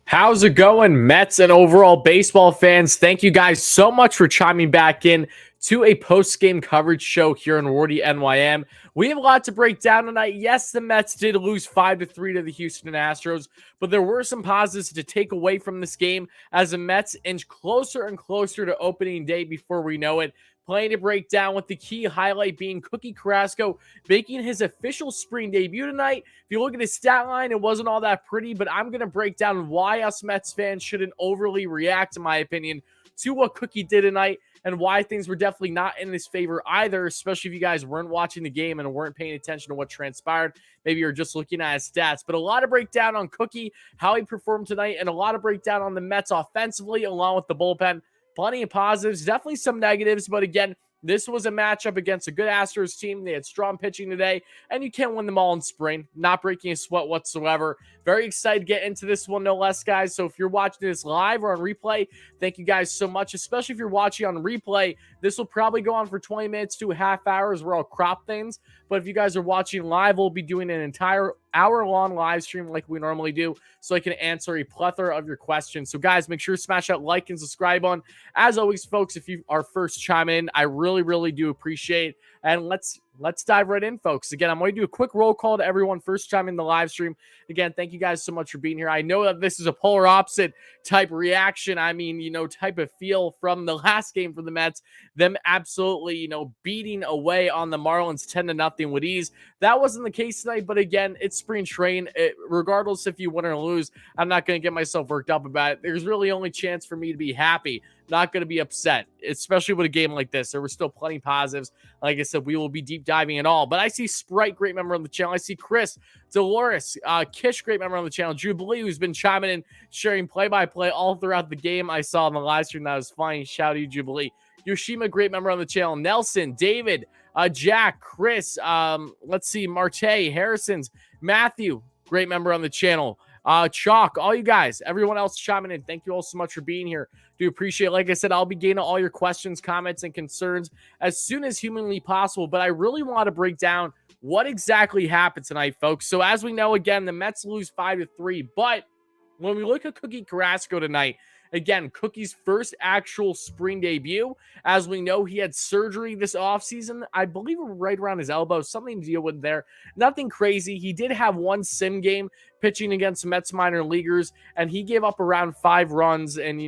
How's it going, Mets and overall baseball fans? Thank you guys so much for chiming back in to a post-game coverage show here in WardyNYM. We have a lot to break down tonight. Yes, the Mets did lose 5-3 to the Houston Astros, but there were some positives to take away from this game as the Mets inch closer and closer to opening day before we know it. Plenty to break down, with the key highlight being Cookie Carrasco making his official spring debut tonight. If you look at his stat line, it wasn't all that pretty, but I'm going to break down why us Mets fans shouldn't overly react, in my opinion, to what Cookie did tonight and why things were definitely not in his favor either, especially if you guys weren't watching the game and weren't paying attention to what transpired. Maybe you're just looking at his stats, but a lot of breakdown on Cookie, how he performed tonight, and a lot of breakdown on the Mets offensively along with the bullpen. Plenty of positives, definitely some negatives, but again, this was a matchup against a good Astros team. They had strong pitching today, and you can't win them all in spring. Not breaking a sweat whatsoever. Very excited to get into this one, no less, guys. So if you're watching this live or on replay, thank you guys so much, especially if you're watching on replay. This will probably go on for 20 minutes to a half hour as we'll crop things. But if you guys are watching live, we'll be doing an entire hour-long live stream like we normally do, so I can answer a plethora of your questions. So, guys, make sure to smash that like and subscribe button. As always, folks, if you are first chiming in, I really do appreciate it. And let's dive right in, folks. Again, I'm going to do a quick roll call to everyone first chiming in the live stream. Again, thank you guys so much for being here. I know that this is a polar opposite type reaction. I mean, type of feel from the last game for the Mets, them absolutely, beating away on the Marlins 10-0 with ease. That wasn't the case tonight, but again, it's spring train. Regardless if you win or lose, I'm not going to get myself worked up about it. There's really only chance for me to be happy, not going to be upset, especially with a game like this. There were still plenty positives. Like I said, we will be deep diving in all. But I see Sprite, great member on the channel. I see Chris, Dolores, Kish, great member on the channel. Jubilee, who's been chiming in, sharing play-by-play all throughout the game. I saw on the live stream that was funny. Shout out to you, Jubilee. Yoshima, great member on the channel. Nelson, David, Jack, Chris, let's see, Martay, Harrison's, Matthew, great member on the channel. Chalk, all you guys, everyone else chiming in, thank you all so much for being here. Do appreciate it. Like I said, I'll be getting all your questions, comments, and concerns as soon as humanly possible, but I really want to break down what exactly happened tonight, folks. So as we know, again, the Mets lose 5-3, but when we look at Cookie Carrasco tonight, again, Cookie's first actual spring debut. As we know, he had surgery this offseason. I believe right around his elbow, something to deal with there. Nothing crazy. He did have one sim game pitching against Mets minor leaguers, and he gave up around 5 runs in,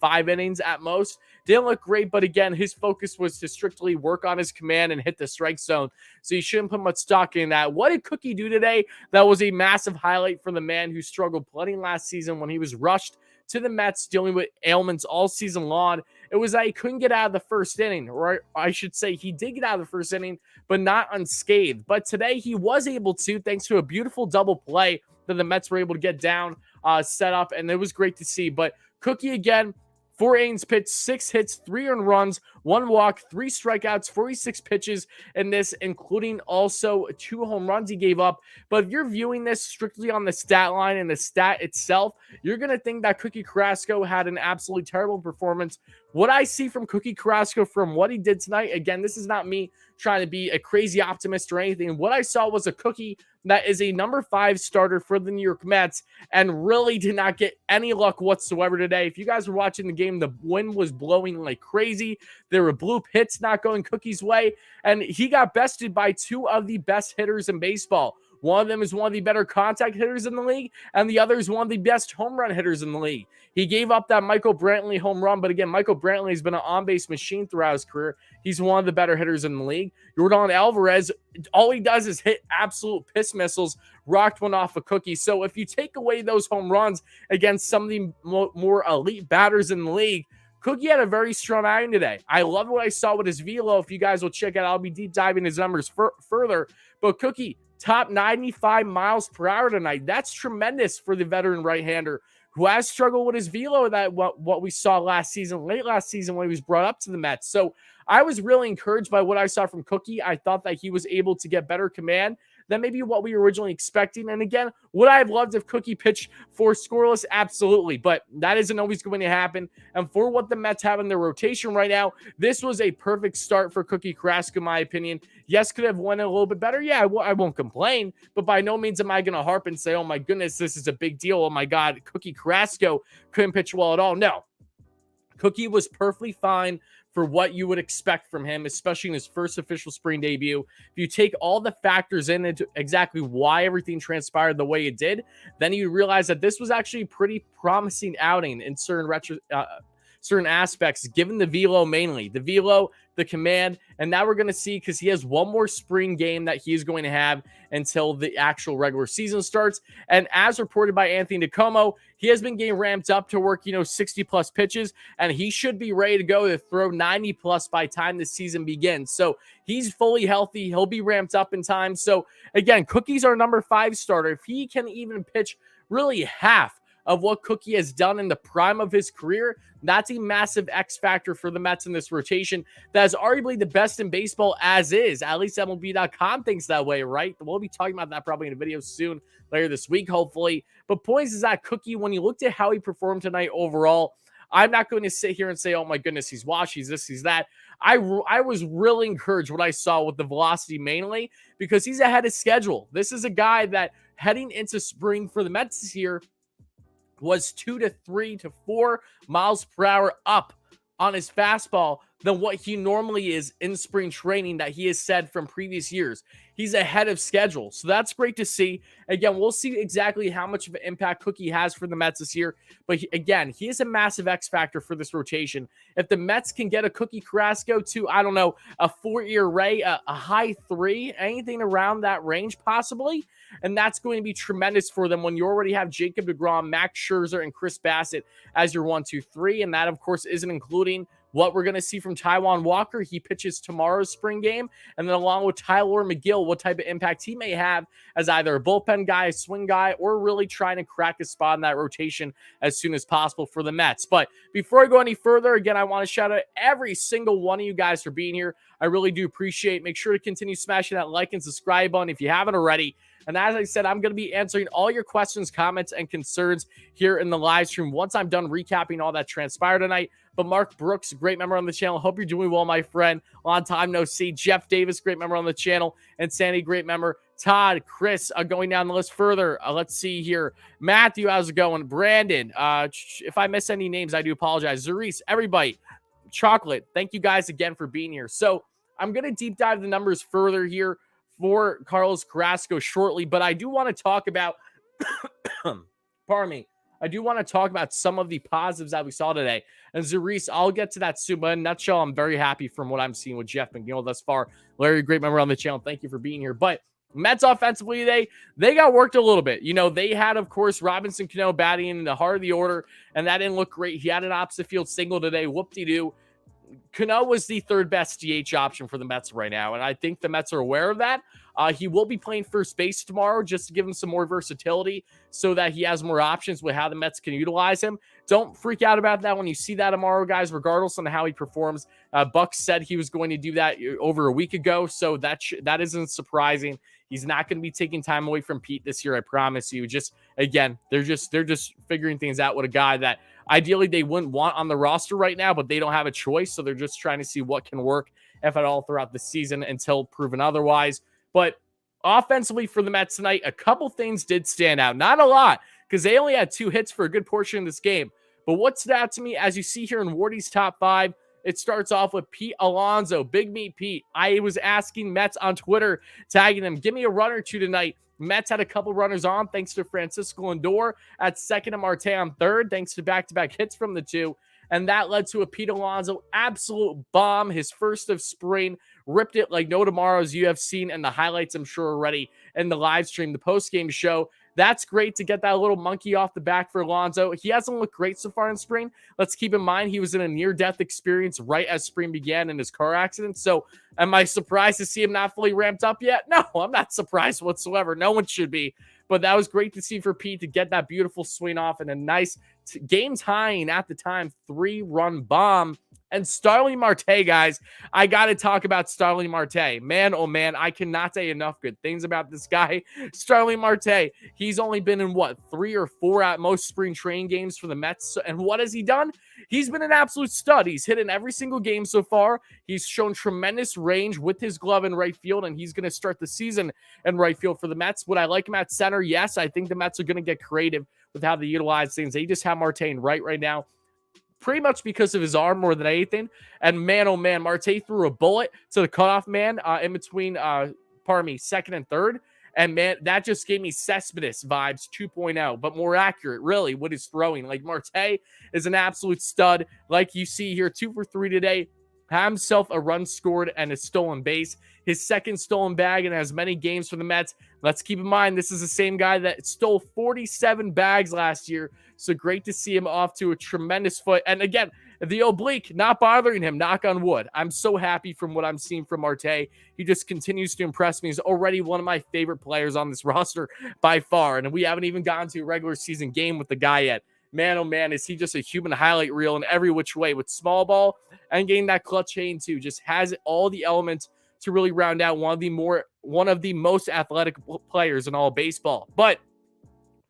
5 innings at most. Didn't look great, but again, his focus was to strictly work on his command and hit the strike zone, so you shouldn't put much stock in that. What did Cookie do today? That was a massive highlight for the man who struggled plenty last season when he was rushed to the Mets dealing with ailments all season long. It was that he couldn't get out of the first inning, or I should say he did get out of the first inning, but not unscathed. But today he was able to, thanks to a beautiful double play that the Mets were able to get down, set up, and it was great to see. But Cookie, again, 4 innings pitched, 6 hits, 3 earned runs, 1 walk, 3 strikeouts, 46 pitches in this, including also 2 home runs he gave up. But if you're viewing this strictly on the stat line and the stat itself, you're going to think that Cookie Carrasco had an absolutely terrible performance. What I see from Cookie Carrasco from what he did tonight, again, this is not me trying to be a crazy optimist or anything. What I saw was a Cookie that is a number 5 starter for the New York Mets and really did not get any luck whatsoever today. If you guys were watching the game, the wind was blowing like crazy. There were bloop hits not going Cookie's way, and he got bested by 2 of the best hitters in baseball. One of them is one of the better contact hitters in the league, and the other is one of the best home run hitters in the league. He gave up that Michael Brantley home run, but again, Michael Brantley has been an on-base machine throughout his career. He's one of the better hitters in the league. Yordan Alvarez, all he does is hit absolute piss missiles, rocked one off a Cookie. So if you take away those home runs against some of the more elite batters in the league, Cookie had a very strong outing today. I love what I saw with his velo. If you guys will check it out, I'll be deep diving his numbers further. But Cookie, top 95 miles per hour tonight. That's tremendous for the veteran right-hander who has struggled with his velo, that what we saw late last season when he was brought up to the Mets. So I was really encouraged by what I saw from Cookie. I thought that he was able to get better command than maybe what we were originally expecting. And again, would I have loved if Cookie pitched for scoreless? Absolutely, but that isn't always going to happen. And for what the Mets have in their rotation right now, this was a perfect start for Cookie Carrasco, in my opinion. Yes, could have won a little bit better. Yeah, I won't complain, but by no means am I going to harp and say, oh my goodness, this is a big deal. Oh my God, Cookie Carrasco couldn't pitch well at all. No, Cookie was perfectly fine for what you would expect from him, especially in his first official spring debut. If you take all the factors into exactly why everything transpired the way it did, then you realize that this was actually a pretty promising outing in certain aspects, given the velo mainly. The velo, the command, and now we're going to see, because he has one more spring game that he's going to have until the actual regular season starts. And as reported by Anthony DiComo, he has been getting ramped up to work, 60-plus pitches, and he should be ready to go to throw 90-plus by time the season begins. So he's fully healthy. He'll be ramped up in time. So again, Cookie's our number 5 starter. If he can even pitch really half of what Cookie has done in the prime of his career, that's a massive X factor for the Mets in this rotation that is arguably the best in baseball as is. At least MLB.com thinks that way, right? We'll be talking about that probably in a video soon, later this week, hopefully. But points is that Cookie, when you looked at how he performed tonight overall, I'm not going to sit here and say, oh my goodness, he's washed, he's this, he's that. I was really encouraged what I saw with the velocity mainly, because he's ahead of schedule. This is a guy that heading into spring for the Mets this year was 2 to 3 to 4 miles per hour up on his fastball than what he normally is in spring training that he has said from previous years. He's ahead of schedule. So that's great to see. Again, we'll see exactly how much of an impact Cookie has for the Mets this year. But again, he is a massive X factor for this rotation. If the Mets can get a Cookie Carrasco to, I don't know, a 4 ERA, a high 3, anything around that range possibly, and that's going to be tremendous for them when you already have Jacob deGrom, Max Scherzer, and Chris Bassett as your 1, 2, 3. And that, of course, isn't including what we're going to see from Taijuan Walker. He pitches tomorrow's spring game. And then along with Tyler McGill, what type of impact he may have as either a bullpen guy, a swing guy, or really trying to crack a spot in that rotation as soon as possible for the Mets. But before I go any further, again, I want to shout out every single one of you guys for being here. I really do appreciate it. Make sure to continue smashing that like and subscribe button if you haven't already. And as I said, I'm going to be answering all your questions, comments, and concerns here in the live stream once I'm done recapping all that transpired tonight. But Mark Brooks, great member on the channel. Hope you're doing well, my friend. Long time no see. Jeff Davis, great member on the channel. And Sandy, great member. Todd, Chris, going down the list further. Let's see here. Matthew, how's it going? Brandon, if I miss any names, I do apologize. Zarice, everybody. Chocolate, thank you guys again for being here. So I'm going to deep dive the numbers further here for Carlos Carrasco shortly, but I do want to talk about, pardon me, I do want to talk about some of the positives that we saw today. And Zarice, I'll get to that soon, but in a nutshell, I'm very happy from what I'm seeing with Jeff McNeil thus far. Larry, great member on the channel. Thank you for being here. But Mets offensively today, they got worked a little bit. They had, of course, Robinson Cano batting in the heart of the order, and that didn't look great. He had an opposite field single today. Whoop-de-doo. Cano was the third best DH option for the Mets right now, and I think the Mets are aware of that. He will be playing first base tomorrow just to give him some more versatility so that he has more options with how the Mets can utilize him. Don't freak out about that when you see that tomorrow, guys, regardless on how he performs. Buck said he was going to do that over a week ago, so that isn't surprising. He's not going to be taking time away from Pete this year, I promise you. Just, again, they're just figuring things out with a guy that ideally they wouldn't want on the roster right now, but they don't have a choice, so they're just trying to see what can work, if at all, throughout the season until proven otherwise. But offensively for the Mets tonight, a couple things did stand out. Not a lot, because they only had 2 hits for a good portion of this game. But what stood out to me, as you see here in Wardy's top 5, it starts off with Pete Alonso, Big Meat Pete. I was asking Mets on Twitter, tagging them, give me a run or two tonight. Mets had a couple runners on, thanks to Francisco Lindor at second and Marte on third, thanks to back-to-back hits from the two. And that led to a Pete Alonso absolute bomb, his first of spring, ripped it like no tomorrow, as you have seen in the highlights, I'm sure, already in the live stream, the post-game show. That's great to get that little monkey off the back for Alonso. He hasn't looked great so far in spring. Let's keep in mind he was in a near-death experience right as spring began in his car accident. So am I surprised to see him not fully ramped up yet? No, I'm not surprised whatsoever. No one should be. But that was great to see for Pete to get that beautiful swing off and a nice game-tying, at the time, 3-run bomb And Starling Martay, guys, I got to talk about Starling Martay. Man, oh man, I cannot say enough good things about this guy. Starling Martay, he's only been in, what, 3 or 4 at most spring training games for the Mets. And what has he done? He's been an absolute stud. He's hit in every single game so far. He's shown tremendous range with his glove in right field, and he's going to start the season in right field for the Mets. Would I like him at center? Yes, I think the Mets are going to get creative with how they utilize things. They just have Martay in right now, pretty much because of his arm more than anything. And man, oh man, Martay threw a bullet to the cutoff man in between, second and third. And man, that just gave me Cespedes vibes 2.0, but more accurate, really, what he's throwing. Like, Martay is an absolute stud. Like you see here, 2 for 3 today. Had himself a run scored and a stolen base. His second stolen bag and has many games for the Mets. Let's keep in mind, this is the same guy that stole 47 bags last year. So great to see him off to a tremendous foot. And again, the oblique not bothering him, knock on wood. I'm so happy from what I'm seeing from Martay. He just continues to impress me. He's already one of my favorite players on this roster by far. And we haven't even gotten to a regular season game with the guy yet. Man, oh man, is he just a human highlight reel in every which way with small ball and getting that clutch chain too. Just has all the elements to really round out one of the most athletic players in all baseball. But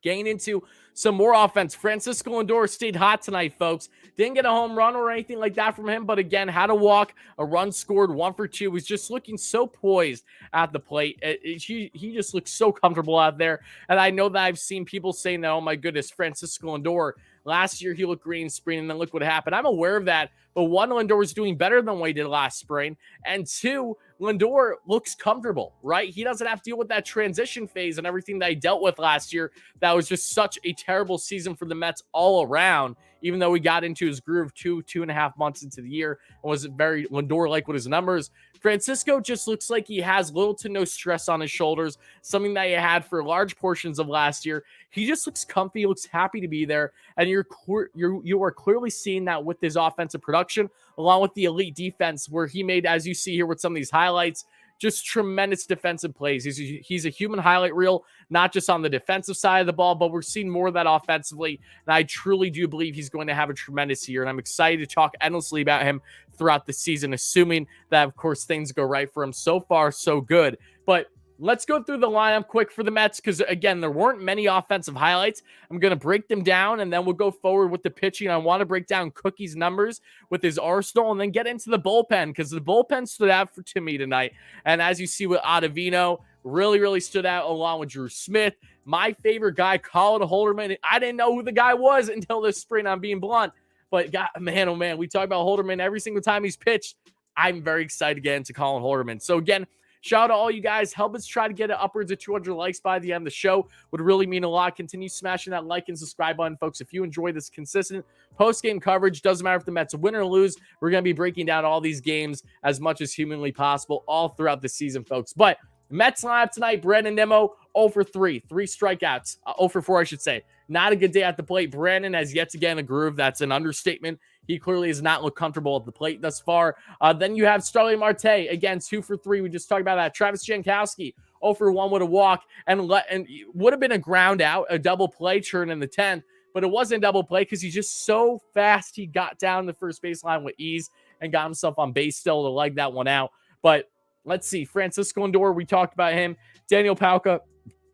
getting into some more offense, Francisco Lindor stayed hot tonight, folks. Didn't get a home run or anything like that from him, but again, had a walk, a run scored, 1 for 2. Was just looking so poised at the plate. He just looks so comfortable out there. And I know that I've seen people saying that, oh my goodness, Francisco Lindor, last year he looked great in spring, and then look what happened. I'm aware of that, but one, Lindor is doing better than what he did last spring, and two, Lindor looks comfortable, right? He doesn't have to deal with that transition phase and everything that he dealt with last year. That was just such a terrible season for the Mets all around, even though he got into his groove 2.5 months into the year and was very Lindor-like with his numbers. Francisco just looks like he has little to no stress on his shoulders, something that he had for large portions of last year. He just looks comfy, looks happy to be there, and you are clearly seeing that with his offensive production, along with the elite defense, where he made, as you see here with some of these highlights, just tremendous defensive plays. He's a human highlight reel, not just on the defensive side of the ball, but we're seeing more of that offensively. And I truly do believe he's going to have a tremendous year. And I'm excited to talk endlessly about him throughout the season, assuming that, of course, things go right for him. So far, so good. But let's go through the lineup quick for the Mets because, again, there weren't many offensive highlights. I'm going to break them down, and then we'll go forward with the pitching. I want to break down Cookie's numbers with his arsenal and then get into the bullpen because the bullpen stood out to me tonight. And as you see with Ottavino, really stood out along with Drew Smith. My favorite guy, Colin Holderman. I didn't know who the guy was until this spring, I'm being blunt. But, God, man, oh, man, we talk about Holderman every single time he's pitched. I'm very excited to get into Colin Holderman. So, again, shout out to all you guys. Help us try to get it upwards of 200 likes by the end of the show. Would really mean a lot. Continue smashing that like and subscribe button, folks. If you enjoy this consistent post-game coverage, doesn't matter if the Mets win or lose, we're going to be breaking down all these games as much as humanly possible all throughout the season, folks. But Mets lineup tonight, Brandon Nimmo, 0 for 3, 3 strikeouts. 0 for 4, I should say. Not a good day at the plate. Brandon has yet to get in a groove. That's an understatement. He clearly has not looked comfortable at the plate thus far. Then you have Starling Martay, again, 2 for 3. We just talked about that. Travis Jankowski, 0 for 1 with a walk, and would have been a ground out, a double play turn in the 10th, but it wasn't a double play because he's just so fast. He got down the first baseline with ease and got himself on base still to leg that one out. But let's see. Francisco Lindor, we talked about him. Daniel Palka,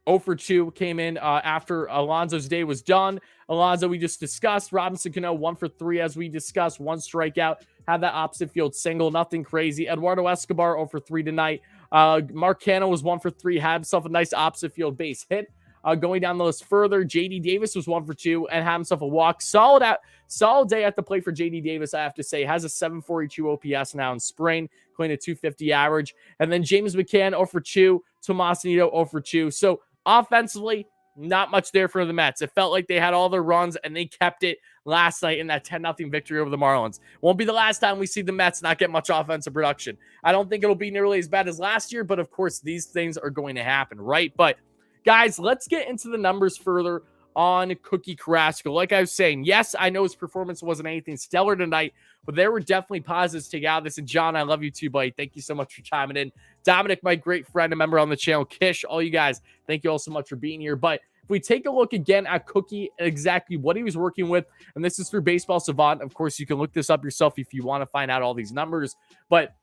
0 for 2, came in after Alonso's day was done. Alonso, we just discussed. Robinson Cano, 1 for 3, as we discussed. 1 strikeout. Had that opposite field single. Nothing crazy. Eduardo Escobar, 0 for 3 tonight. Mark Canha was 1 for 3. Had himself a nice opposite field base hit. Going down the list further, J.D. Davis was 1 for 2 and had himself a walk. Solid day at the plate for J.D. Davis, I have to say. Has a 742 OPS now in spring, clean a 250 average. And then James McCann, 0 for 2. Tomas Nido, 0 for 2. So offensively, not much there for the Mets. It felt like they had all their runs, and they kept it last night in that 10-0 victory over the Marlins. Won't be the last time we see the Mets not get much offensive production. I don't think it'll be nearly as bad as last year, but of course, these things are going to happen, right? But guys, let's get into the numbers further on Cookie Carrasco. Like I was saying, yes, I know his performance wasn't anything stellar tonight, but there were definitely positives to take out of this. And John, I love you too, buddy. Thank you so much for chiming in. Dominic, my great friend, a member on the channel. Kish, all you guys, thank you all so much for being here. But If we take a look again at Cookie, exactly what he was working with, and this is through Baseball Savant. Of course, you can look this up yourself if you want to find out all these numbers, but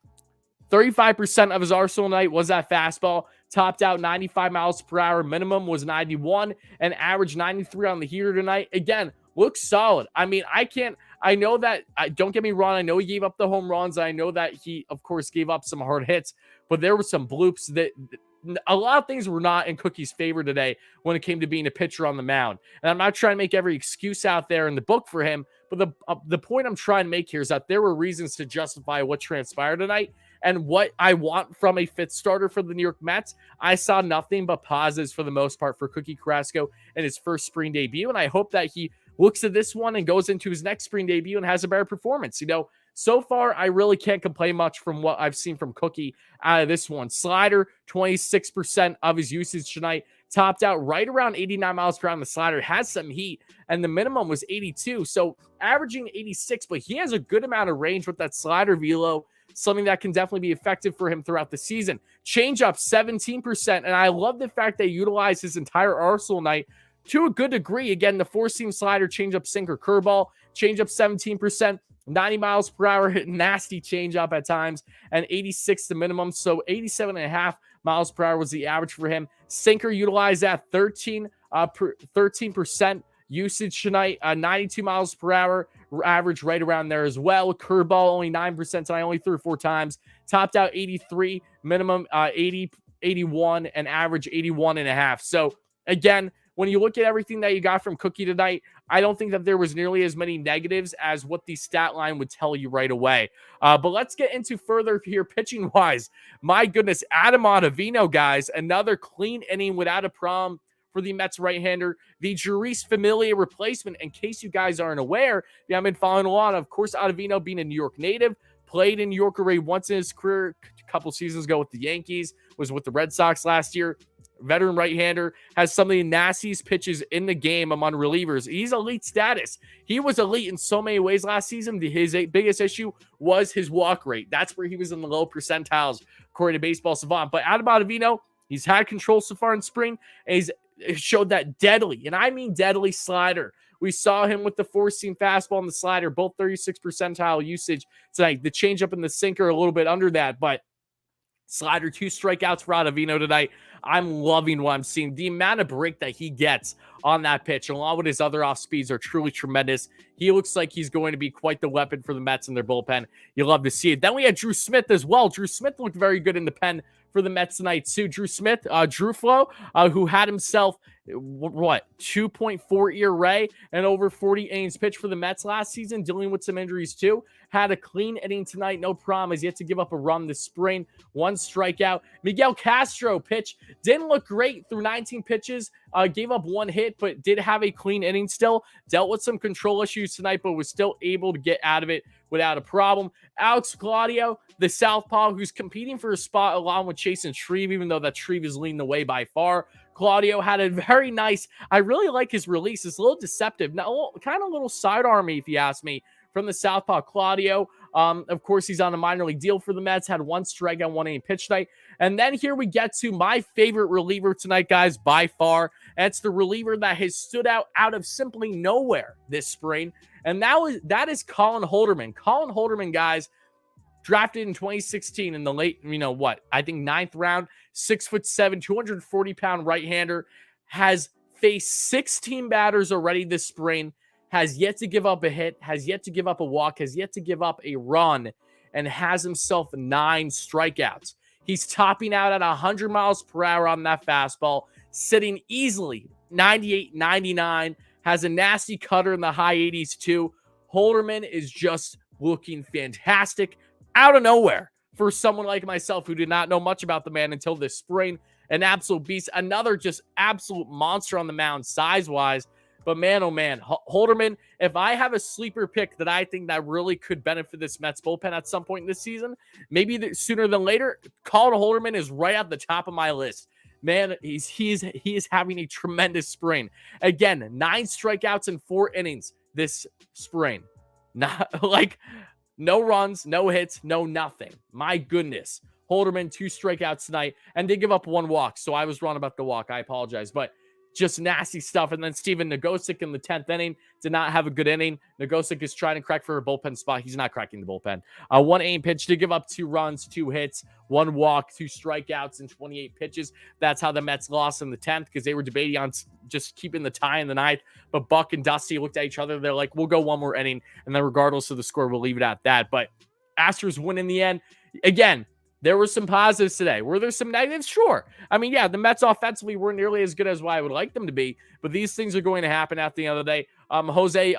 35% of his arsenal night was that fastball, topped out 95 miles per hour. Minimum was 91 and average 93 on the heater tonight. Again, looks solid. I mean, I know that, don't get me wrong, I know he gave up the home runs. I know that he, of course, gave up some hard hits, but there were some bloops that a lot of things were not in Cookie's favor today when it came to being a pitcher on the mound. And I'm not trying to make every excuse out there in the book for him, but the point I'm trying to make here is that there were reasons to justify what transpired tonight. And what I want from a fifth starter for the New York Mets, I saw nothing but positives for the most part for Cookie Carrasco in his first spring debut. And I hope that he looks at this one and goes into his next spring debut and has a better performance. You know, so far, I really can't complain much from what I've seen from Cookie out of this one. Slider, 26% of his usage tonight, topped out right around 89 miles per hour on the slider, has some heat, and the minimum was 82. So averaging 86, but he has a good amount of range with that slider velo, something that can definitely be effective for him throughout the season. Changeup, 17%, and I love the fact they utilize his entire arsenal night to a good degree. Again, the four-seam slider, changeup, sinker, curveball, changeup 17%, 90 miles per hour, nasty changeup at times, and 86 the minimum. So 87.5 miles per hour was the average for him. Sinker utilized at 13% usage tonight, 92 miles per hour, average right around there as well. Curveball only 9% tonight, only threw 4 times. Topped out 83, minimum 80, 81, and average 81.5. So again, when you look at everything that you got from Cookie tonight, I don't think that there was nearly as many negatives as what the stat line would tell you right away. But let's get into further here pitching-wise. My goodness, Adam Ottavino, guys, another clean inning without a problem for the Mets right-hander, the Jeurys Familia replacement. In case you guys aren't aware, you haven't been following along, of course, Ottavino being a New York native, played in New York already once in his career, a couple seasons ago with the Yankees, was with the Red Sox last year. Veteran right-hander, has some of the nastiest pitches in the game among relievers. He's elite status. He was elite in so many ways last season. His biggest issue was his walk rate. That's where he was in the low percentiles, according to Baseball Savant. But Adam Ottavino, he's had control so far in spring, and he's showed that deadly, and I mean deadly, slider. We saw him with the four-seam fastball and the slider, both 36 percentile usage tonight. The changeup and the sinker a little bit under that, but slider, 2 strikeouts for Ottavino tonight. I'm loving what I'm seeing. The amount of break that he gets on that pitch, along with his other off speeds, are truly tremendous. He looks like he's going to be quite the weapon for the Mets in their bullpen. You love to see it. Then we had Drew Smith as well. Drew Smith looked very good in the pen for the Mets tonight too. Drew Smith, Drew Flo, who had himself, 2.4 ERA and over 40 innings pitched for the Mets last season, dealing with some injuries too. Had a clean inning tonight, no problem. Has yet to give up a run this spring. 1 strikeout. Miguel Castro pitch, didn't look great through 19 pitches. Gave up 1 hit, but did have a clean inning still. Dealt with some control issues tonight, but was still able to get out of it without a problem. Alex Claudio, the southpaw, who's competing for a spot along with Chase and Shreve, even though that Shreve is leading the way by far. Claudio had a very nice, I really like his release. It's a little deceptive, now kind of a little sidearmy, if you ask me, from the southpaw Claudio. Of course, he's on a minor league deal for the Mets, had 1 strikeout, 1 inning pitch tonight. And then here we get to my favorite reliever tonight, guys, by far. And it's the reliever that has stood out of simply nowhere this spring. And that is Colin Holderman. Colin Holderman, guys, drafted in 2016 in the late, I think 9th round, 6'7", 240-pound right-hander, has faced 16 batters already this spring, has yet to give up a hit, has yet to give up a walk, has yet to give up a run, and has himself 9 strikeouts. He's topping out at 100 miles per hour on that fastball, sitting easily 98, 99, has a nasty cutter in the high 80s too. Holderman is just looking fantastic out of nowhere for someone like myself who did not know much about the man until this spring. An absolute beast, another just absolute monster on the mound size-wise. But man, oh man, Holderman, if I have a sleeper pick that I think that really could benefit this Mets bullpen at some point in this season, maybe sooner than later, Colin Holderman is right at the top of my list. Man, he is having a tremendous spring. Again, 9 strikeouts in 4 innings this spring. Not like no runs, no hits, no nothing. My goodness. Holderman, 2 strikeouts tonight, and did give up 1 walk. So I was wrong about the walk. I apologize. But just nasty stuff. And then Steven Nagosic in the 10th inning did not have a good inning. Nagosic is trying to crack for a bullpen spot. He's not cracking the bullpen. One aim pitch to give up 2 runs, 2 hits, 1 walk, 2 strikeouts in 28 pitches. That's how the Mets lost in the 10th, because they were debating on just keeping the tie in the 9th. But Buck and Dusty looked at each other. They're like, we'll go 1 more inning. And then regardless of the score, we'll leave it at that. But Astros win in the end. Again, there were some positives today. Were there some negatives? Sure. I mean, yeah, the Mets offensively weren't nearly as good as what I would like them to be, but these things are going to happen at the end of the day. Jose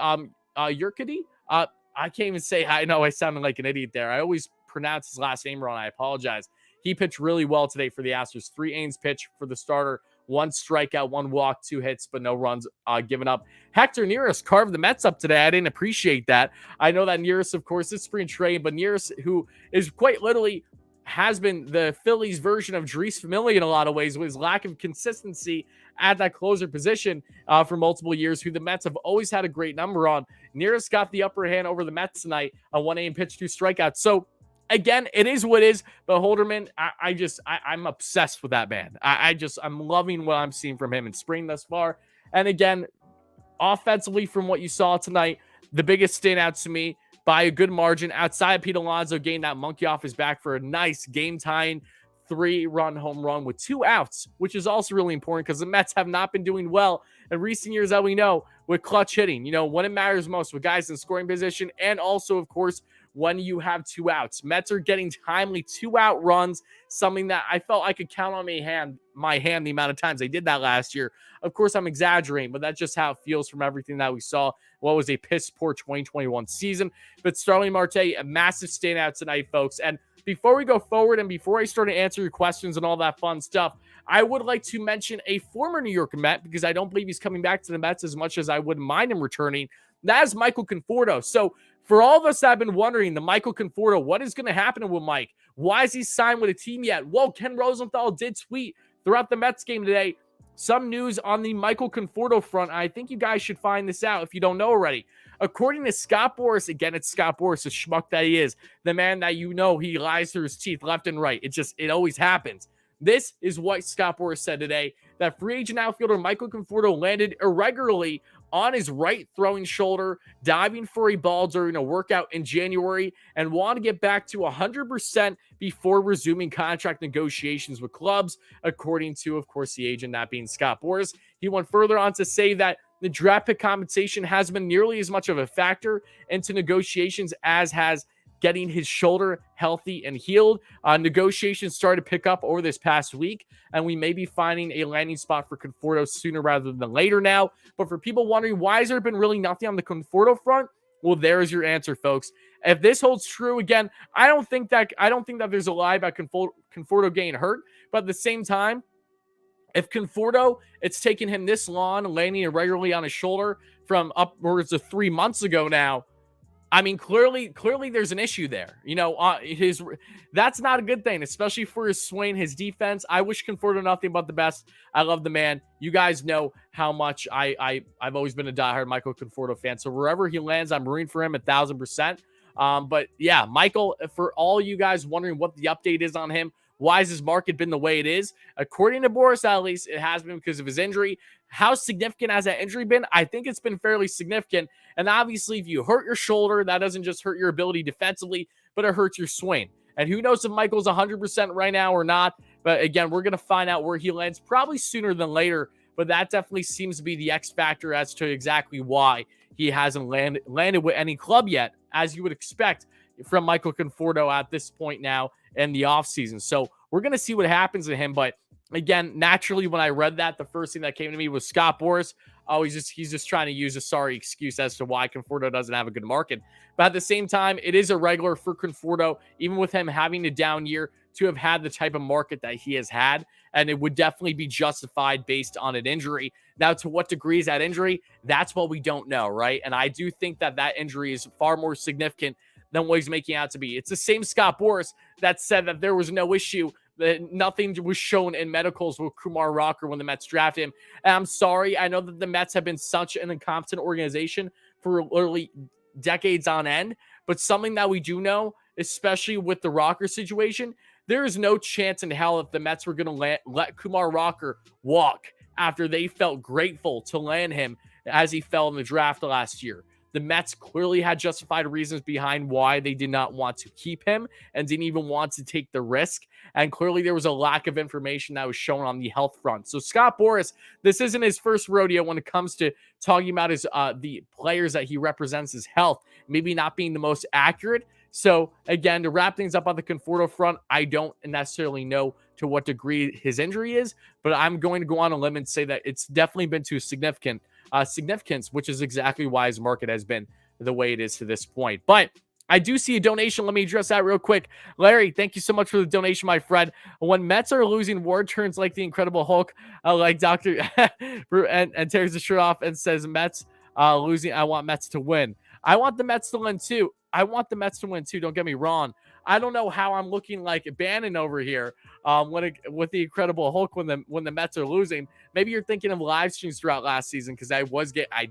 Urquidy, I can't even say, I know I sounded like an idiot there. I always pronounce his last name wrong. I apologize. He pitched really well today for the Astros. 3 innings pitched for the starter, 1 strikeout, 1 walk, 2 hits, but no runs given up. Hector Neris carved the Mets up today. I didn't appreciate that. I know that Neris, of course, is spring training, but Neris, who is quite literally has been the Phillies version of Dries Familia in a lot of ways, with his lack of consistency at that closer position for multiple years, who the Mets have always had a great number on. Neris got the upper hand over the Mets tonight, a 1 inning pitch, 2 strikeouts. So again, it is what it is, but Holderman, I'm obsessed with that man. I'm loving what I'm seeing from him in spring thus far. And again, offensively, from what you saw tonight, the biggest standout to me by a good margin, outside of Pete Alonso getting that monkey off his back for a nice game-tying 3-run home run with 2 outs, which is also really important because the Mets have not been doing well in recent years, that we know, with clutch hitting, when it matters most, with guys in scoring position, and also, of course, when you have 2 outs. Mets are getting timely 2-out runs, something that I felt I could count on my hand the amount of times they did that last year. Of course, I'm exaggerating, but that's just how it feels from everything that we saw. What was a piss-poor 2021 season. But Starling Martay, a massive standout tonight, folks. And before we go forward and before I start to answer your questions and all that fun stuff, I would like to mention a former New York Met, because I don't believe he's coming back to the Mets as much as I wouldn't mind him returning. That is Michael Conforto. So for all of us that have been wondering, the Michael Conforto, what is going to happen with Mike? Why is he signed with a team yet? Well, Ken Rosenthal did tweet throughout the Mets game today some news on the Michael Conforto front. I think you guys should find this out if you don't know already. According to Scott Boras, again, it's Scott Boras, the schmuck that he is, the man that he lies through his teeth left and right. It always happens. This is what Scott Boras said today, that free agent outfielder Michael Conforto landed irregularly on his right throwing shoulder, diving for a ball during a workout in January, and want to get back to 100% before resuming contract negotiations with clubs, according to, of course, the agent, that being Scott Boras. He went further on to say that the draft pick compensation has been nearly as much of a factor into negotiations as has getting his shoulder healthy and healed. Negotiations started to pick up over this past week, and we may be finding a landing spot for Conforto sooner rather than later now. But for people wondering, why has there been really nothing on the Conforto front? Well, there's your answer, folks. If this holds true, again, I don't think that there's a lie about Conforto getting hurt, but at the same time, if Conforto, it's taken him this long, landing irregularly on his shoulder from upwards of 3 months ago now, I mean, clearly there's an issue there. That's not a good thing, especially for his swing, his defense. I wish Conforto nothing but the best. I love the man. You guys know how much I've always been a diehard Michael Conforto fan. So wherever he lands, I'm rooting for him 1,000%. But yeah, Michael, for all you guys wondering what the update is on him, why has his market been the way it is? According to Boras, at least, it has been because of his injury. How significant has that injury been? I think it's been fairly significant. And obviously, if you hurt your shoulder, that doesn't just hurt your ability defensively, but it hurts your swing. And who knows if Michael's 100% right now or not. But again, we're going to find out where he lands probably sooner than later. But that definitely seems to be the X factor as to exactly why he hasn't landed with any club yet, as you would expect from Michael Conforto at this point now in the offseason. So we're going to see what happens to him. But again, naturally, when I read that, the first thing that came to me was Scott Boras. Oh, he's just trying to use a sorry excuse as to why Conforto doesn't have a good market. But at the same time, it is irregular for Conforto, even with him having a down year, to have had the type of market that he has had. And it would definitely be justified based on an injury. Now, to what degree is that injury? That's what we don't know, right? And I do think that injury is far more significant than what he's making out to be. It's the same Scott Boras that said that there was no issue, that nothing was shown in medicals with Kumar Rocker when the Mets drafted him. And I'm sorry, I know that the Mets have been such an incompetent organization for literally decades on end, but something that we do know, especially with the Rocker situation, there is no chance in hell if the Mets were going to let Kumar Rocker walk after they felt grateful to land him as he fell in the draft last year. The Mets clearly had justified reasons behind why they did not want to keep him and didn't even want to take the risk. And clearly there was a lack of information that was shown on the health front. So Scott Boras, this isn't his first rodeo when it comes to talking about his the players that he represents, his health, maybe not being the most accurate. So again, to wrap things up on the Conforto front, I don't necessarily know to what degree his injury is, but I'm going to go on a limb and say that it's definitely been to significance, which is exactly why his market has been the way it is to this point. But I do see a donation. Let me address that real quick. Larry, thank you so much for the donation, my friend. When Mets are losing, Ward turns like the Incredible Hulk, like Dr. and tears the shirt off and says, Mets losing. I want Mets to win. I want the Mets to win too. Don't get me wrong. I don't know how I'm looking like Bannon over here with the Incredible Hulk when the Mets are losing. Maybe you're thinking of live streams throughout last season, because I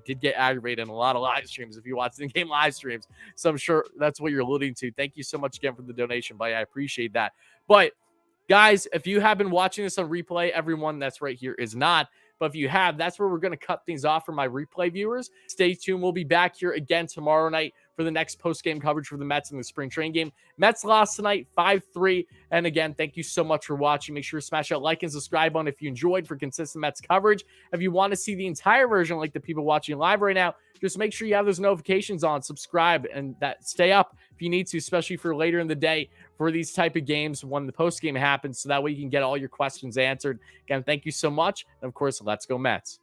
did get aggravated in a lot of live streams if you watch the game live streams. So I'm sure that's what you're alluding to. Thank you so much again for the donation, buddy. I appreciate that. But guys, if you have been watching this on replay, everyone that's right here is not. But if you have, that's where we're going to cut things off for my replay viewers. Stay tuned. We'll be back here again tomorrow night for the next post-game coverage for the Mets in the spring training game. Mets lost tonight, 5-3. And again, thank you so much for watching. Make sure to smash that like and subscribe button if you enjoyed for consistent Mets coverage. If you want to see the entire version like the people watching live right now, just make sure you have those notifications on, subscribe, and that stay up if you need to, especially for later in the day for these type of games when the post game happens, so that way you can get all your questions answered. Again, thank you so much. And of course, let's go Mets.